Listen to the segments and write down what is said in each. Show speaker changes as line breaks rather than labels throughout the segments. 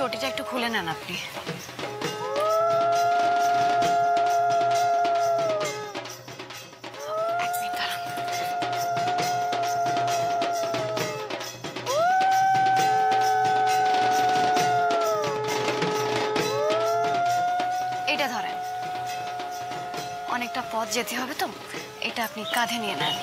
চটিটা একটু খুলে নেন আপনি। এটা ধরেন, অনেকটা পথ যেতে হবে তো, এটা আপনি কাঁধে নিয়ে নেন।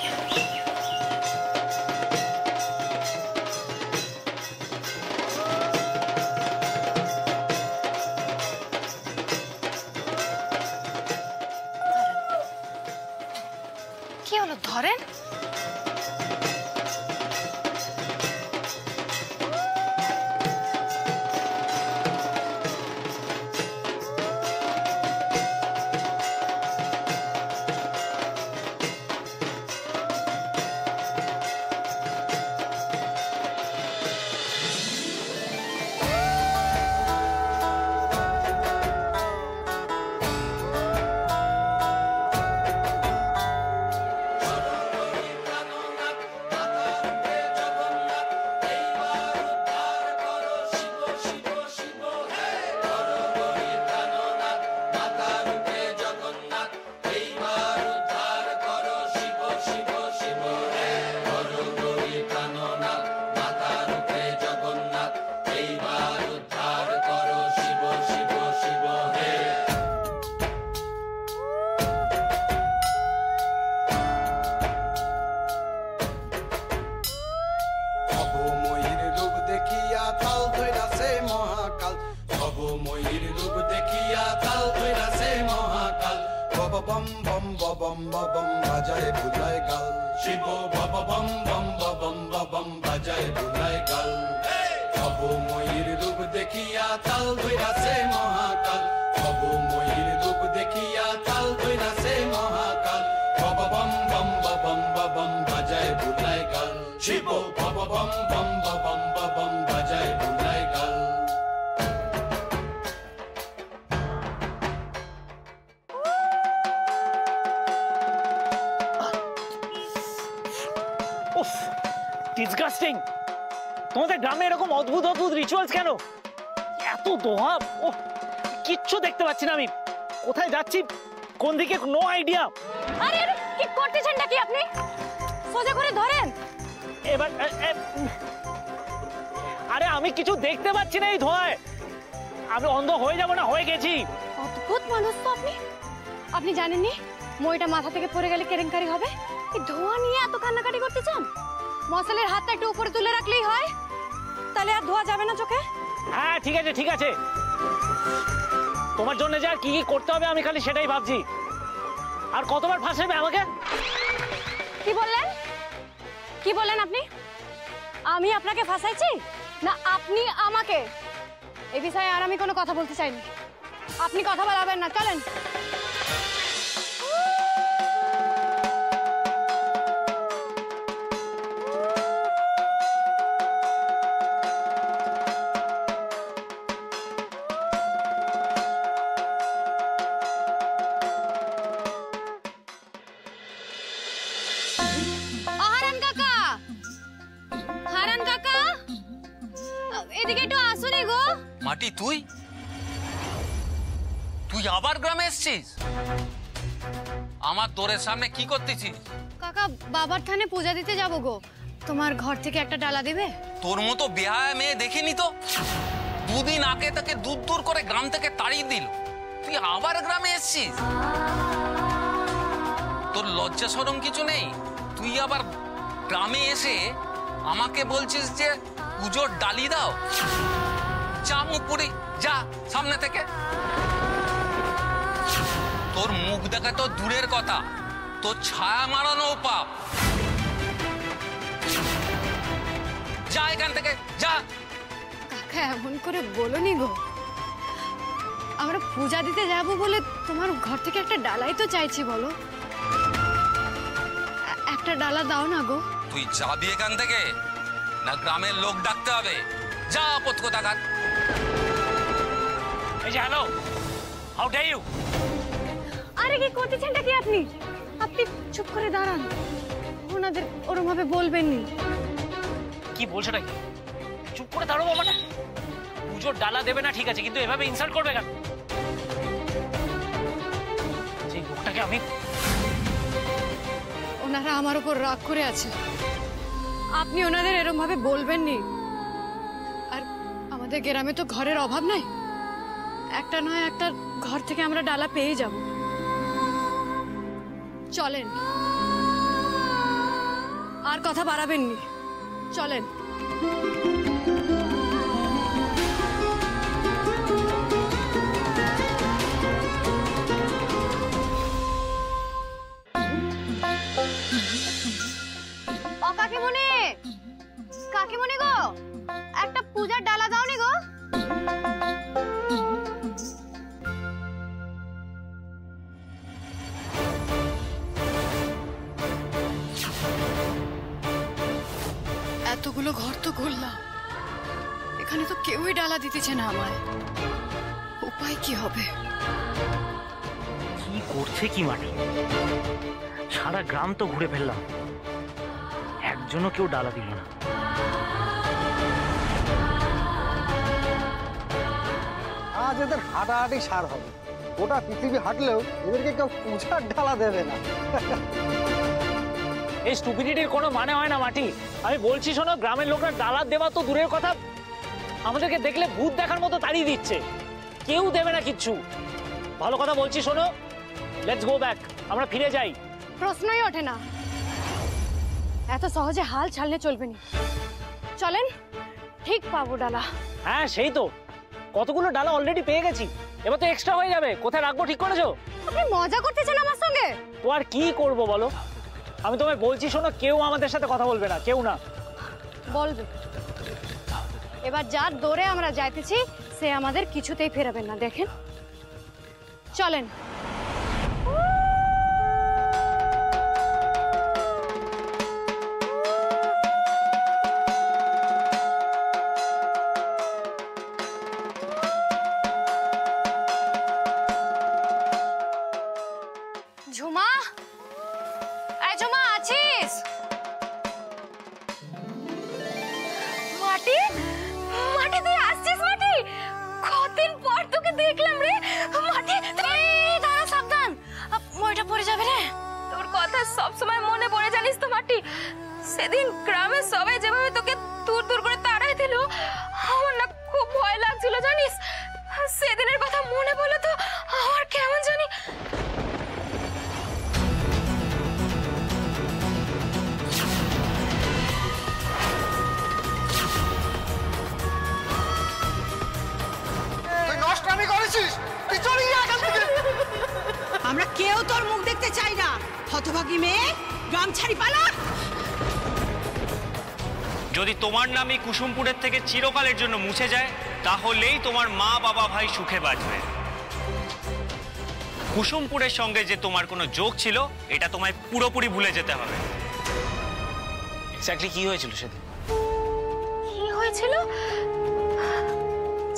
কি হলো, ধরেন।
ডিসগাস্টিং! তোমাদের গ্রামে এরকম অদ্ভুত অদ্ভুত রিচুয়ালস কেন? এত দোহা, কিচ্ছু দেখতে পাচ্ছি না আমি। কোথায় যাচ্ছি, কোন দিকে, নো আইডিয়া।
আরে আরে, কি করতেছেন নাকি আপনি? সোজা করে ধরেন।
এবার আরে আমি কিছু দেখতে পাচ্ছি না এই ধোঁয়ায়। আমি অন্ধ হয়ে যাব না, হয়ে গেছি।
অদ্ভুত মানুষ তো আপনি। আপনি জানেননি মইটা মাথা থেকে পড়ে গেলে কেলেঙ্কারি হবে? এই ধোঁয়া নিয়ে এত কান্নাকাটি করতে চান? মশালের হাতটা একটু উপরে তুলে রাখলেই হয়, তাহলে আর ধোয়া যাবে না চোখে।
হ্যাঁ ঠিক আছে ঠিক আছে, তোমার জন্য যা কি কি করতে হবে আমি খালি সেটাই ভাবছি। আর কতবার ফাঁসাবে আমাকে?
কি বললেন, কি বললেন আপনি? আমি আপনাকে ফাঁসাইছি না আপনি আমাকে? এই বিষয়ে আর আমি কোনো কথা বলতে চাইনি। আপনি কথা বলাবেন না, চলেন। এদিকে একটু আসুনি গো।
মাটি, তুই তুই আবার গ্রামে এসেছিস? আমার দোরের সামনে কি করতেছিস?
কাকা, বাবার থানে পূজা দিতে যাব গো। তোমার ঘর থেকে একটা ডালা দিবে?
তোর মতো বেহায়া মেয়ে দেখিনি তো। দুদিন আগে তাকে দূর দূর করে গ্রাম থেকে তাড়িয়ে দিল, তুই আবার গ্রামে এসেছিস? তোর লজ্জা শরম কিছু নেই? তুই আবার গ্রামে এসে আমাকে বলছিস যে পুজোর ডালি দাও। যা মুখ পুরি, যা সামনে থেকে। তোর মুখ দেখা তো দূরের কথা, তোর ছায়া মারানো পাপ। যা এখান থেকে, যা।
কাকা এমন করে বলোনি গো। আমরা পূজা দিতে যাব বলে তোমার ঘর থেকে একটা ডালাই তো চাইছি, বলো একটা ডালা দাও না গো।
তুই যাবি এখান থেকে না গ্রামের লোক ডাকতে হবে? যা আপদ কোথাকার।
এই যে হ্যালো, হাউ ডে ইউ?
আরে কি করতেছেনটা কি আপনি? আপনি চুপ করে দাঁড়ান, ওনাদের ওরম ভাবে বলবেন নি।
কি বলছো নাকি? চুপ করে দাঁড়াবো মানে? পুজোর ডালা দেবে না ঠিক আছে, কিন্তু এভাবে ইনসাল্ট করবে কেন? সেই লোকটাকে আমি
ওনারা আমার উপর রাগ করে আছে, আপনি ওনাদের এরকম ভাবে বলবেন নি। আর আমাদের গ্রামে তো ঘরের অভাব নাই, একটা নয় একটা ঘর থেকে আমরা ডালা পেয়ে যাব। চলেন, আর কথা বাড়াবেন নি, চলেন। ও কাকিমণি, কাকিমণি গো, একটা পূজার ডালা দাওনি গো। এতগুলো ঘর তো ঘুরলাম, এখানে তো কেউই ডালা দিতেছে না আমায়, উপায় কি হবে?
কি করছে কি মাটি? সারা গ্রাম তো ঘুরে ফেললাম, একজনও কেউ ডালা দিল না।
আজ এদের হাঁটাহাঁটি সার হবে, গোটা পৃথিবী হাঁটলেও এদেরকে কেউ পূজার ডালা দেবে না।
এই স্টুপিডিটির কোনো মানে হয় না মাটি। আমি বলছি শোনো, গ্রামের লোকরা ডালা দেওয়া তো দূরের কথা, আমাদেরকে দেখলে ভূত দেখার মতো তাড়িয়ে দিচ্ছে, কেউ দেবে না কিচ্ছু। ভালো কথা বলছি শোনো, লেটস গো ব্যাক, আমরা ফিরে যাই।
প্রশ্নই ওঠে না, এত সহজে হাল ছাড়লে চলবে না। চলেন, ঠিক পাবো ডালা।
হ্যাঁ সেই তো, কতগুলো ডালা অলরেডি পেয়ে গেছি, এবার তো এক্সট্রা হয়ে যাবে। কোথায় রাখবো ঠিক করেছো?
আপনি মজা করতেছেন আমার সঙ্গে?
তো আর কি করবো বলো, আমি তোমায় বলছি শোনো, কেউ আমাদের সাথে কথা বলবে না, কেউ না।
বলবে, এবার যার দৌড়ে আমরা যাইতেছি সে আমাদের কিছুতেই ফেরাবেন না, দেখেন। চলেন। ঝুমা, এই ঝুমা আছিস? মাটি, মাটি তুই আসছিস? মাটি, কতদিন পর তোকে দেখলাম রে। মাটি, তুই দাঁড়া, সাবধান, মইটা পড়ে যাবে রে।
তোর কথা সব সময় মনে পড়ে, জানিস তো মাটি। সেদিন গ্রামের সবাই যেভাবে তোকে দূর দূর করে তাড়াই দিল, আমার না খুব ভয় লাগছিল জানিস। সেদিনের কথা মনে পড়লে তো আমার কেমন জানি।
তুই নষ্টামি করেছিস, তুই চলে যা এখান থেকে।
আমরা কেউ তোর মুখ দেখতে চাই না, হতভাগী মেয়ে, গ্রাম ছাড়ি পালা।
যদি তোমার নামই কুসুমপুরের থেকে চিরকালের জন্য মুছে যায়, তাহলেই তোমার মা বাবা ভাই সুখে বাঁচবে। কুসুমপুরের সঙ্গে যে তোমার কোনো যোগ ছিল, এটা তোমায় পুরোপুরি ভুলে যেতে হবে।
এক্স্যাক্টলি কি হয়েছিল সেদিন?
কি হয়েছিল?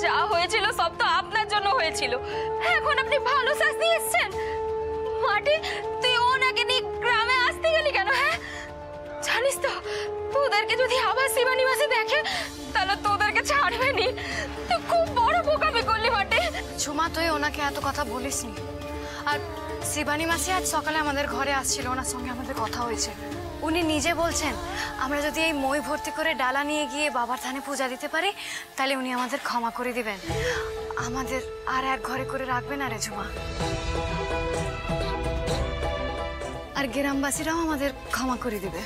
যা হয়েছিল সব তো আপনার জন্য হয়েছিল। এখন আপনি ভালো শাস্তি এসেছেন। মাটি, তুই ওনাকে নিয়ে গ্রামে আসতে গেলি কেন? হ্যাঁ, জানিস তো তোদেরকে যদি আবার শিবানী মাসি দেখে তাহলে তোদেরকে ছাড়বে নি। তুই খুব বড় বোকামি করলি মাটি।
ঝুমা, তুই ওনাকে এত কথা বলিসনি। আর শিবানী মাসি আজ সকালে আমাদের ঘরে আসছিল, ওনার সঙ্গে আমাদের কথা হয়েছে। উনি নিজে বলছেন আমরা যদি এই মই ভর্তি করে ডালা নিয়ে গিয়ে বাবার থানে পূজা দিতে পারি তাহলে উনি আমাদের ক্ষমা করে দিবেন, আমাদের আর এক ঘরে করে রাখবেন। আরে ঝুমা, আর গ্রামবাসীরাও আমাদের ক্ষমা করে দিবে।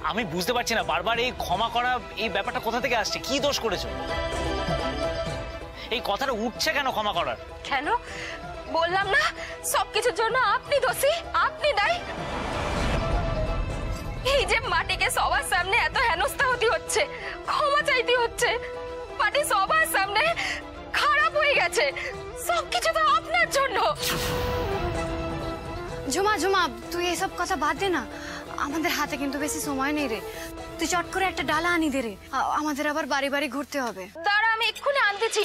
আমি বুঝতে পারছি না, বারবার এই ক্ষমা করা এই ব্যাপারটা কোথা থেকে আসছে? কি দোষ করেছো? এই কথাটা উঠছে কেন ক্ষমা করার?
কেন বললাম না, সবকিছুর জন্য আপনি দোষী, আপনি দায়ী। এই যে মাটিকে সবার সামনে এত হেনস্থা হতে হচ্ছে, ক্ষমা চাইতে হচ্ছে, মাটি সবার সামনে খারাপ হয়ে গেছে, সবকিছু তো আপনার জন্য।
ঝুমা, ঝুমা, তুই এসব কথা বাদ দে না, আমাদের হাতে কিন্তু বেশি সময় নেই রে। তুই চট করে একটা ডালা আনি দে রে, আমাদের আবার বাড়ি বাড়ি ঘুরতে হবে।
দাঁড়া, আমি এক্ষুনি আনতেছি।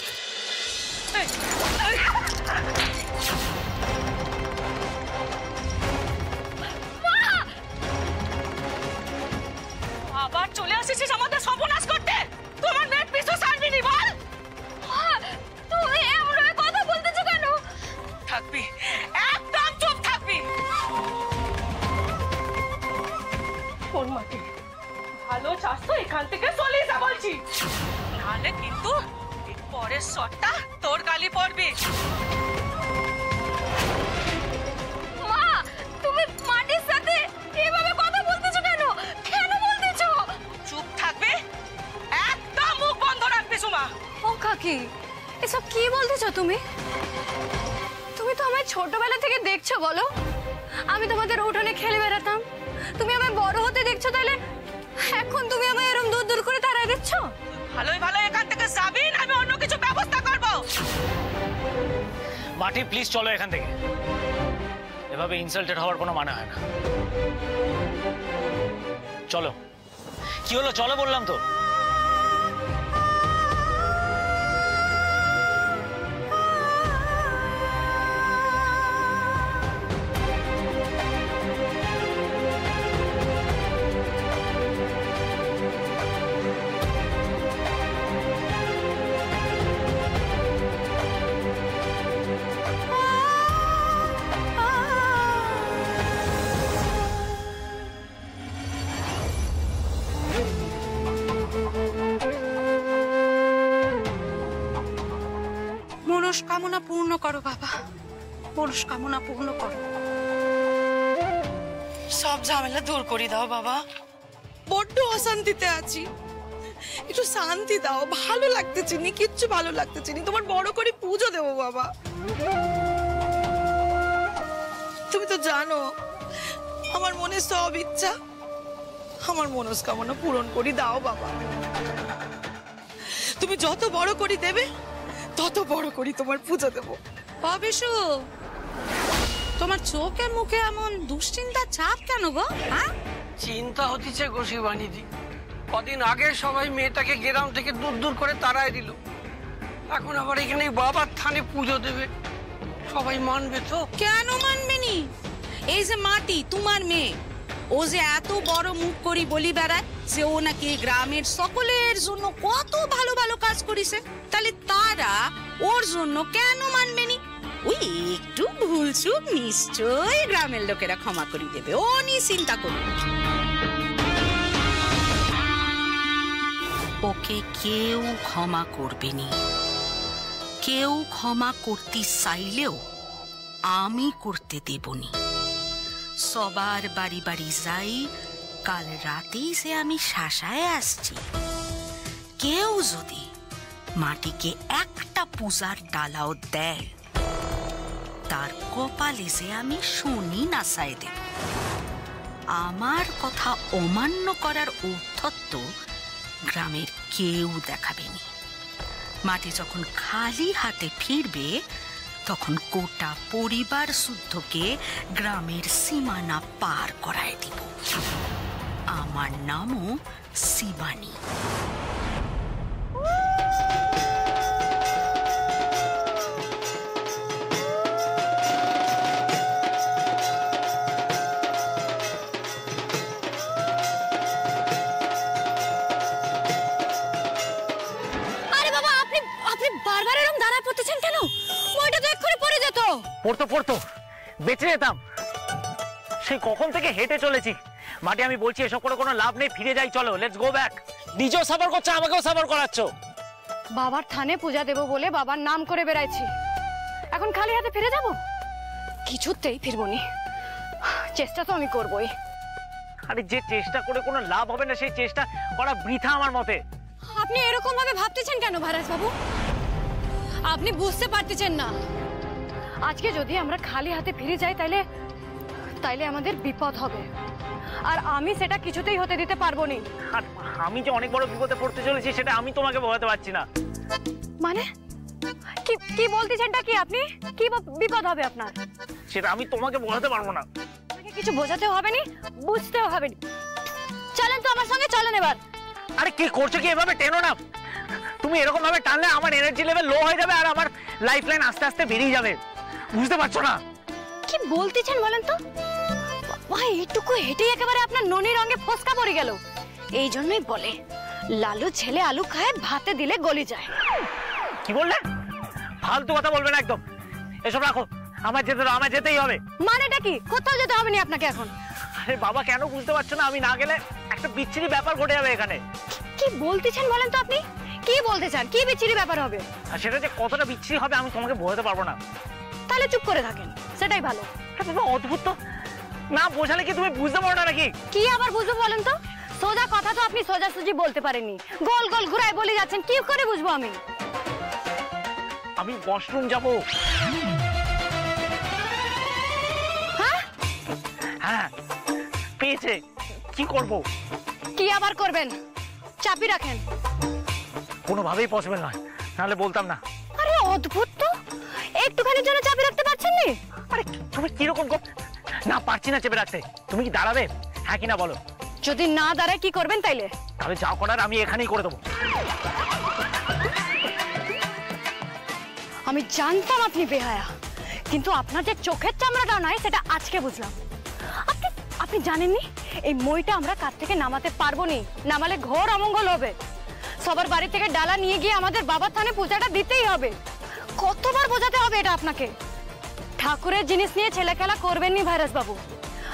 আবার চলে আসিস আমাদের সর্বনাশ করতে। তোমার মেয়ের পিছু ছাড়বি নি বল?
চাস তো এখান থেকে চলে যা বলছি, নাহলে কিন্তু এর পরের শটটা তোর গালি পড়বে।
মা, তুমি মাটির সাথে এভাবে কথা বলতেছো কেন? কেন বলতেছো?
চুপ থাকবে, একদম মুখ বন্ধ রাখবে সুমা।
ও কাকি, এসব কি বলতেছো তুমি? তুমি তো আমায় ছোটবেলা থেকে দেখছো, বলো আমি তোমাদের উঠোনে খেলে বেড়াতাম, তুমি আমায় বড় হতে দেখছো, তাহলে এখন তুমি আমায় এরকম দূর দূর করে তাড়াই দিচ্ছ?
ভালোই ভালো এখান থেকে যাবি, আমি অন্য কিছু ব্যবস্থা করব।
মাটি প্লিজ চলো এখান থেকে, এভাবে ইনসাল্টেড হওয়ার কোনো মানে হয় না। চলো। কি হলো? চলো বললাম তো।
মনস্কামনা পূর্ণ করো বাবা, মনস্কামনা পূর্ণ করো। সব ঝামেলা দূর করে দাও বাবা, বড্ড অশান্তিতে আছি, একটু শান্তি দাও। ভালো লাগতেছে নি, কিচ্ছু ভালো লাগতেছে নি। তোমার বড় করে পুজো দেবো বাবা। তুমি তো জানো আমার মনে সব ইচ্ছা, আমার মনস্কামনা পূরণ করে দাও বাবা। তুমি যত বড় করে দেবে তত বড় করে তোমার পুজো দেবো।
বিশু, তোমার চোখে মুখে এমন দুশ্চিন্তা ছাপ কেন গো? হ্যাঁ,
চিন্তা হতিছে গো শিবানীদি। কদিন আগে সবাই মেয়েটাকে গ্রাম থেকে দূর দূর করে তাড়ায় দিল, এখন আবার এখানে বাবার থানে পুজো দেবে, সবাই মানবে তো?
কেন মানবে নি? এই যে মাটি তোমার মেয়ে, ও যে এত বড় মুখ করি বলি বেড়ায় যে ও নাকি গ্রামের সকলের জন্য কত ভালো ভালো কাজ করিছে, তাহলে তারা ওর জন্য কেন মানবে নি? ওই একটু ভুলচুক নিশ্চয়ই গ্রামের লোকেরা ক্ষমা করে দেবে, ও নিয়ে চিন্তা করুন। ওকে কেউ ক্ষমা করবে নি, কেউ ক্ষমা করতে চাইলেও আমি করতে দেবনি। সবার বাড়ি বাড়ি যাই, কাল রাতেই সে আমি শাসায় আসছি। কেউ যদি মাটিকে একটা পূজার ডালাও দেয়, তার কপালে যে আমি শনি নাচায় দেব। আমার কথা অমান্য করার ঔদ্ধত্য গ্রামের কেউ দেখাবেনি। মাটি যখন খালি হাতে ফিরবে, তখন গোটা পরিবার শুদ্ধকে গ্রামের সীমানা পার করায় দিব। আমার নামও শিবানী।
বারবার এরকম দাঁড়ায় পড়তেছেন কেন? ওইটা তো এক্ষুনি পড়ে যেত।
পড়তো বেঁচে যেতাম। সেই কখন থেকে হেঁটে চলেছি। মাটি, আমি বলছি এসব করে কোনো লাভ নেই, ফিরে যাই, চলো, লেটস গো ব্যাক। নিজেও সাফার করছো, আমাকেও সাফার করাচ্ছ।
বাবার থানে পূজা দেব বলে বাবার নাম করে বেড়াইছি, এখন খালি হাতে ফিরে যাব? কিছুতেই ফিরবো নি, চেষ্টা তো আমি করবই।
আরে যে চেষ্টা করে কোনো লাভ হবে না, সেই চেষ্টা করা বৃথা আমার মতে।
আপনি এরকম ভাবে ভাবতেছেন কেন ভারাজ বাবু? আপনি বুঝতে পারতেছেন না, আজকে যদি আমরা খালি হাতে ফিরে যাই তাইলে আমাদের বিপদ হবে, আর আমি সেটা কিছুতেই হতে দিতে পারবো না।
আর আমি যে অনেক বড় বিপদে পড়তে চলেছি সেটা আমি তোমাকে বোঝাতে পারছি না।
মানে কি বলতেছেনটা কি আপনি? কি বিপদ হবে আপনার?
সেটা আমি তোমাকে বোঝাতে পারবো না।
আপনাকে কিছু বোঝাতেও হবে না, বুঝতেও হবে না। চলেন তো আমার সঙ্গে, চলেন এবার।
আরে কি করছো কি? এভাবে টেনো না। তুমি এরকম ভাবে টানলে আমার এনার্জি লেভেল লো হয়ে যাবে আর আমার লাইফ লাইন আস্তে আস্তে বেরিয়ে যাবে, বুঝতে পারছো না?
কি বলতেছেন বলেন তো? ভাই এইটুকু হেঁটেই একেবারে আপনার ননি রঙে ফসকা পড়ে গেল। এই জন্যই বলে লালু ছেলে আলু খায়, ভাতে দিলে গলি যায়।
কি বললে? ফালতু কথা বলবে না একদম। এসব রাখো, আমার যেতে দাও, আমার যেতেই হবে।
মানেটা কি? কোথাও যেতে হবে না আপনাকে এখন।
আরে বাবা, কেন বুঝতে পারছো না? আমি না গেলে একটা বিচ্ছিরি ব্যাপার ঘটে যাবে এখানে।
কি বলতেছেন বলেন তো আপনি? কি বলতে চান? কি বিচ্ছিরি ব্যাপার হবে?
আর সেটা যে কতটা বিচ্ছিরি হবে আমি তোমাকে বোঝাতে পারবো না।
তাহলে চুপ করে থাকেন, সেটাই ভালো।
বাবা অদ্ভুত তো, না বোঝালে কি তুমি বুঝতে পারো না নাকি?
কি আবার বুঝবো বলেন তো? সোজা কথা তো আপনি সোজাসুজি বলতে পারেননি, গোল গোল ঘুরায় বলে যাচ্ছেন, কি করে বুঝবো আমি?
আমি ওয়াশরুম যাবো। হ্যাঁ পেয়েছে, কি করব?
কি আবার করবেন? চাবি রাখেন।
কোনোভাবেই পসিবল নয়, নাহলে বলতাম না।
আরে অদ্ভুত তো, একটুখানির জন্য চাবি রাখতে পারছেন না?
আরে তুমি কিরকম না? পারছি না চেপে রাখতে। তুমি কি দাঁড়াবে? হ্যাঁ কিনা বলো।
যদি না দাঁড়ায় কি করবেন তাইলে?
তাহলে যা করার আমি এখানেই করে দেবো।
আমি জানতাম আপনি বেহায়া, কিন্তু আপনার যে চোখের চামড়াটা নয় সেটা আজকে বুঝলাম। আপনি আপনি জানেননি এই মইটা আমরা কাছ থেকে নামাতে পারবো নি, নামালে ঘোর অমঙ্গল হবে। সবার বাড়ি থেকে ডালা নিয়ে গিয়ে আমাদের বাবার থানে পূজাটা দিতেই হবে। কতবার বোঝাতে হবে এটা আপনাকে? ঠাকুরের জিনিস নিয়ে ছেলে খেলা করবেন নি ভাইরাস বাবু,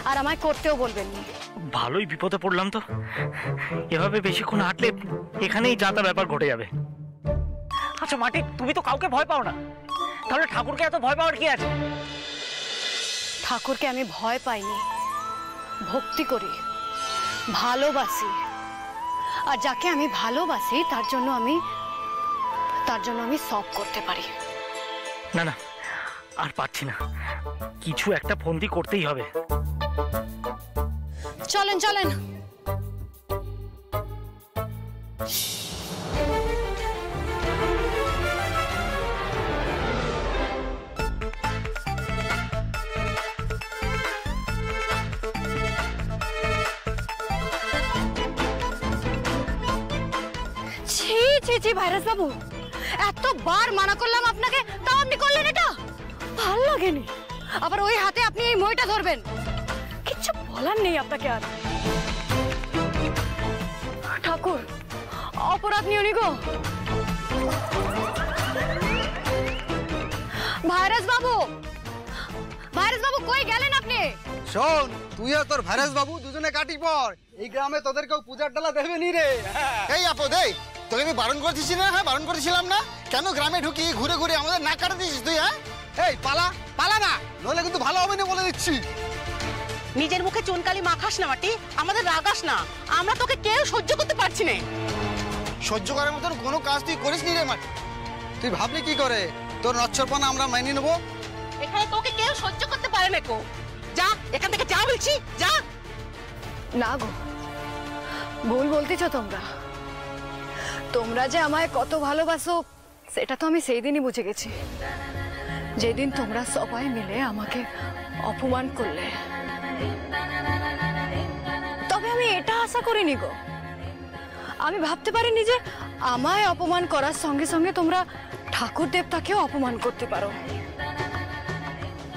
আর আমায় করতেও বলবেন নি।
ভালোই বিপদে পড়লাম তো। এভাবে বেশিক্ষণ হাঁটলে এখানেই যা তা ব্যাপার ঘটে যাবে। আচ্ছা মাটি, তুমি তো কাউকে ভয় পাও না, তাহলে ঠাকুরকে এত ভয় পাওয়ার কি আছে?
ঠাকুরকে আমি ভয় পাইনি, ভক্তি করি, ভালোবাসি। আর যাকে আমি ভালোবাসি তার জন্য আমি সব করতে পারি।
না না, আর পারছি না, কিছু একটা ফন্দি করতেই হবে।
চলেন চলেন। ছি ছি ছি ভাইরাস বাবু, এতবার মানা করলাম আপনাকে, তাও আপনি করলেন এটা? ভাল লাগেনি। আবার ওই হাতে আপনি এই মইটা ধরবেন, কিচ্ছু বলার নেই আপনাকে আর। ঠাকুর অপরাধ নিয়নি গো। ভাইরাস বাবু, ভাইরাস বাবু কই গেলেন আপনি?
শোন, তুই আর তোর ভাইরাস বাবু দুজনে কাটি পর। এই গ্রামে তোদের কেউ পূজার ডালা দেবে নি রে।
এই আপদ, এই তোকে আমি বারণ করেছিস না? হ্যাঁ বারণ করেছিলাম না? কেন গ্রামে ঢুকি ঘুরে ঘুরে আমাদের নাক কাটা দিয়েছিস তুই? হ্যাঁ
এই পালা পালা না, নইলে কিন্তু ভালো হবে না বলে দিচ্ছি।
নিজের মুখে চুনকালি মাখাস না মাটি, আমাদের রাগাস না, আমরা তোকে কেউ সহ্য করতে পারছি না।
সহ্য করার মতন কোনো কাজ তুই করিস নি রে মাটি।
তুই ভাবলি কি করে তোর নচ্ছরপনা আমরা মাইনে নেবো?
এখানে তোকে কেউ সহ্য করতে পারে না কো। যা এখান থেকে, যা বলছি, যা।
না গো, ভুল বলতেছো তোমরা। তোমরা যে আমায় কত ভালোবাসো সেটা তো আমি সেই দিনই বুঝে গেছি, যেদিন তোমরা সবাই মিলে আমাকে অপমান করলে। তবে আমি এটা আশা করিনি গো, আমি ভাবতে পারিনি যে আমায় অপমান করার সঙ্গে সঙ্গে তোমরা ঠাকুর দেবতাকেও অপমান করতে পারো।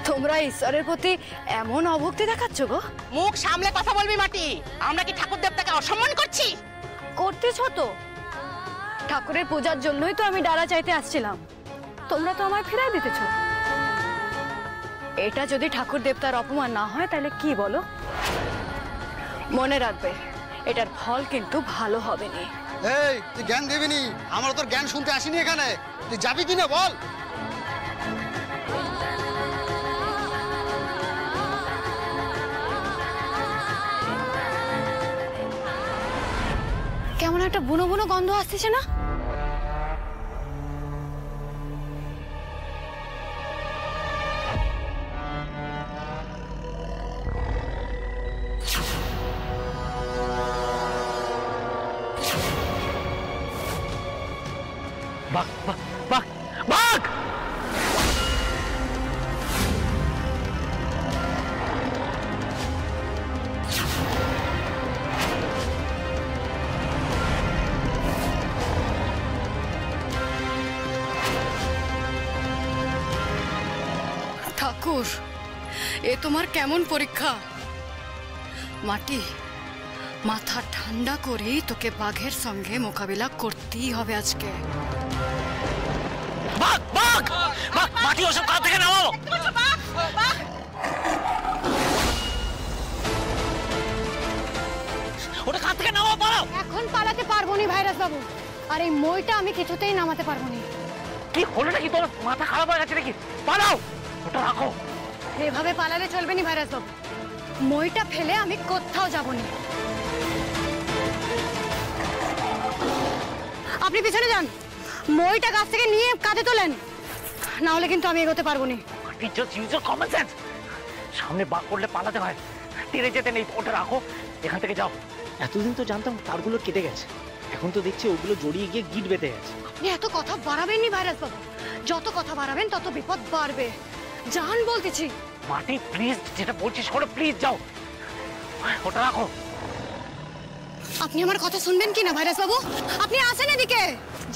তোমরা ঈশ্বরের প্রতি এমন অভক্তি দেখাচ্ছ গো।
মুখ সামলে কথা বলবি মাটি, আমরা কি ঠাকুর দেবতাকে অসম্মান করছি?
করতেছ তো। ঠাকুরের পূজার জন্যই তো আমি ডালা চাইতে আসছিলাম, তোমরা তো আমায় ফিরাই দিতেছ। এটা যদি ঠাকুর দেবতার অপমান না হয় তাহলে কি বলো? মনে রাখবে, এটার ফল কিন্তু ভালো হবে না।
এই তুই জ্ঞান দিবি নি, আমরা তোর জ্ঞান শুনতে আসিনি এখানে। তুই যাবি কিনা বল?
কেমন একটা বুনো বুনো গন্ধ আসতেছে না?
বাঘ বাঘ বাঘ বাঘ!
ঠাকুর, এ তোমার কেমন পরীক্ষা? মাটি, মাথা ঠান্ডা করেই তোকে বাঘের সঙ্গে মোকাবিলা করতেই হবে আজকে।
বাঘ বাঘ বাঘ! মাটি ওসব কাঁধ থেকে নামাও।
যাবো নি ভাইরাস বাবু, আর এই মইটা আমি কিছুতেই নামাতে পারবো না।
কি হলো নাকি? তোর মাথা খারাপ হয়ে গেছে নাকি? পালাও, ওটা রাখো।
এভাবে পালালে চলবে না ভাইরাস বাবু, মইটা ফেলে আমি কোথাও যাবো না। আপনি পিছনে যান, মইটা গাছ থেকে নিয়ে কাঁধে তোলেন, না হলে কিন্তু আমি এগোতে পারবো না।
সামনে বাঘ করলে পালাতে হয়, টেনে যেতে নেই। ওটা রাখো, এখান থেকে যাও। এতদিন তো জানতাম তারগুলো কেটে গেছে, এখন তো দেখছি ওগুলো জড়িয়ে গিয়ে গিট বেঁধে গেছে।
আপনি এত কথা বাড়াবেন নি ভাইরাস বাবু, যত কথা বাড়াবেন তত বিপদ বাড়বে। জান বলতেছি।
মাটি প্লিজ, যেটা বলছিস শোনো, প্লিজ যাও, ওটা রাখো।
আপনি আমার কথা শুনবেন কি না ভাইরাস বাবু? আপনি আসেন এদিকে,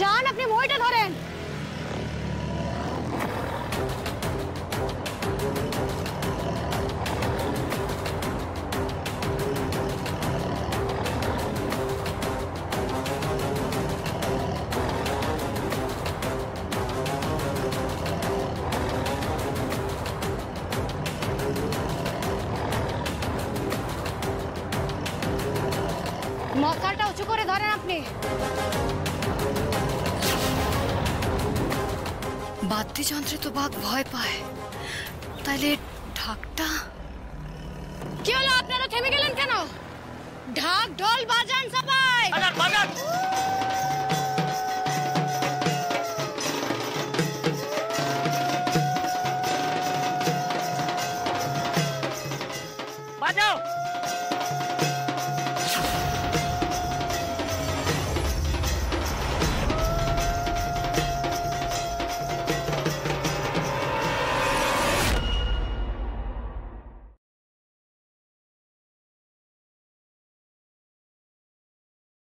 যান, আপনি মইটা ধরেন। মশালটা উঁচু করে ধরেন আপনি। বাদ্যযন্ত্রে তো বাঘ ভয় পায়, তাইলে ঢাকটা কি হলো? আপনারা থেমে গেলেন কেন? ঢাক ঢোল বাজান সবাই।